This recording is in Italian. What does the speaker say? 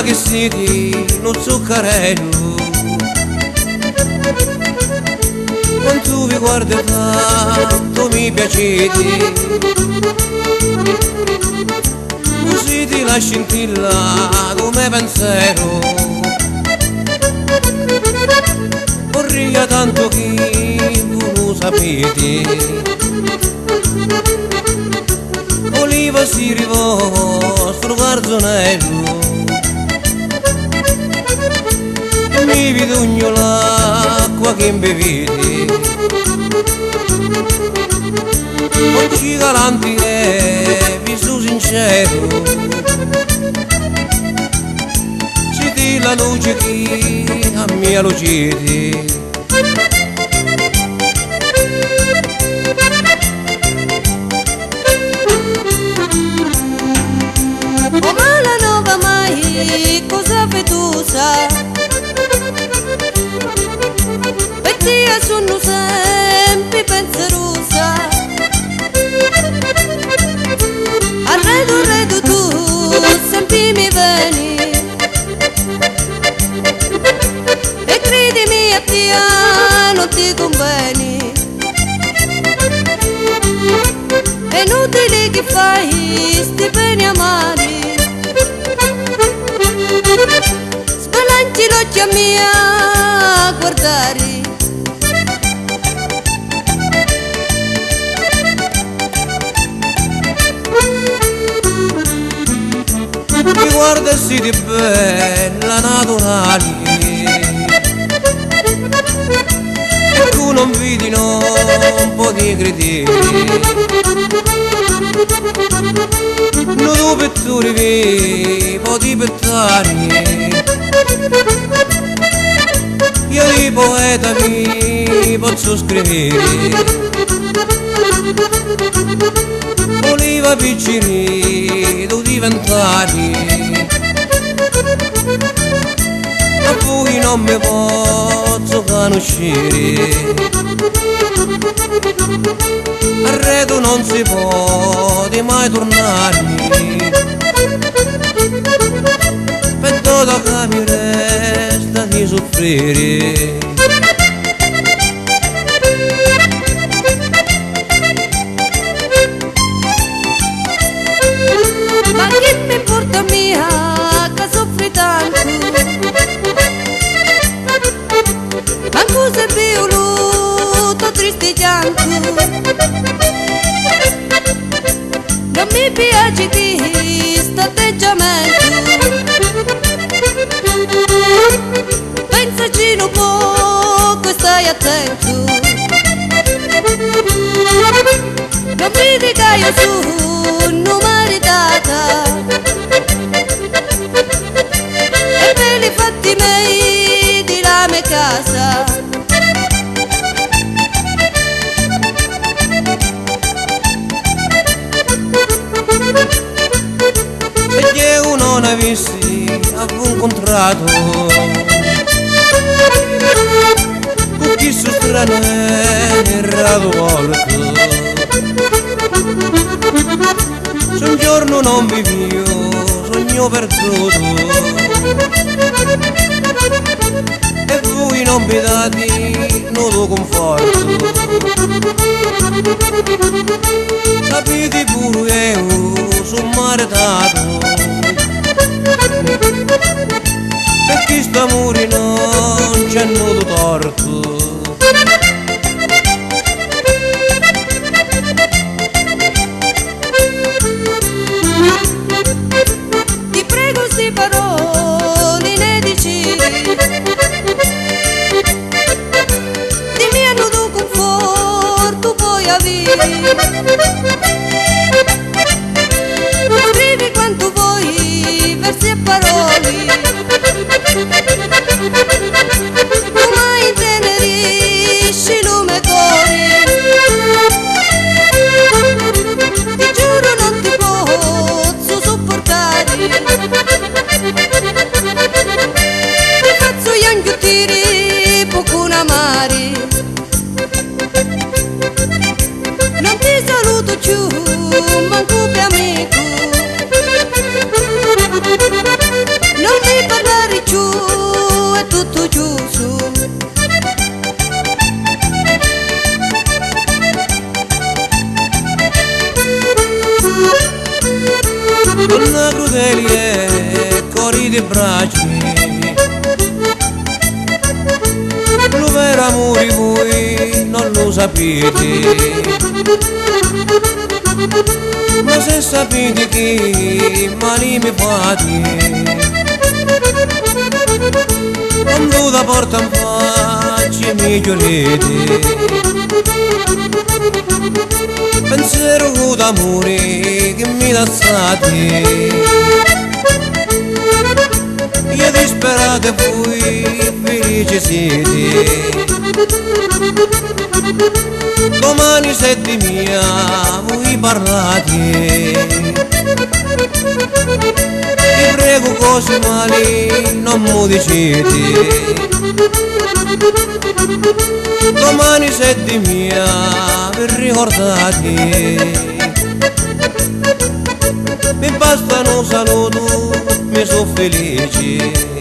che siedi lo zuccarello, quando tu mi guardi tanto mi piacete, così ti la scintilla come pensiero, vorrei tanto che voi lo sapete. Oliva si rivò sul garzonello e mi vidugno l'acqua che imbevete, oggi galanti e vi sono sincero, si di la luce che a mia lucete. Cosa vedusa per te sono sempre penserosa, arredo tu sempre mi vieni e credimi a piano ti convieni, è inutile che fai sti beni amari, spalanci l'occhio a mia a guardare. Mi guarda e si di bella naturale, e tu non vedi no, un po' di criteri, non tu pittori vi poti pettare, io di poeta mi posso scrivere, oliva piccini tu diventare, ma poi non mi posso conoscere, arredo non si può mai tornare, per tutto che mi resta di soffrire. Ma che mi porta mia che soffri tanto, manco se violo triste pianto, non mi piace questo atteggiamento, pensaci un po' stai attento, non mi dica io sono maritata e me li fatti miei di la mia casa, se io non avessi incontrato con chi su strano errato volto, se un giorno non vivo sogno perduto e voi non mi date nudo conforto, sapete pure io sono maritato, e chi sta amore non c'è nudo torto. Ti prego sti parole ne dici, dimmi a nudo conforto puoi avere, scrivi quanto vuoi versi e parole, tu mai intenerisci lume cuore, ti giuro non ti posso sopportare, ti faccio gli anghiuttiri poco amare, ma crudeli e cori di bracci. Lo vero amore voi non lo sapete, ma se sapete che male mi fate, quando da porta in faccia mi chiudete, pensiero d'amore che mi lassate. Io disperate voi felice siete, domani sette mia voi parlate. Vi prego cose male non mi dicete, domani sette mia vi ricordate. Mi basta un saluto, mi so felice.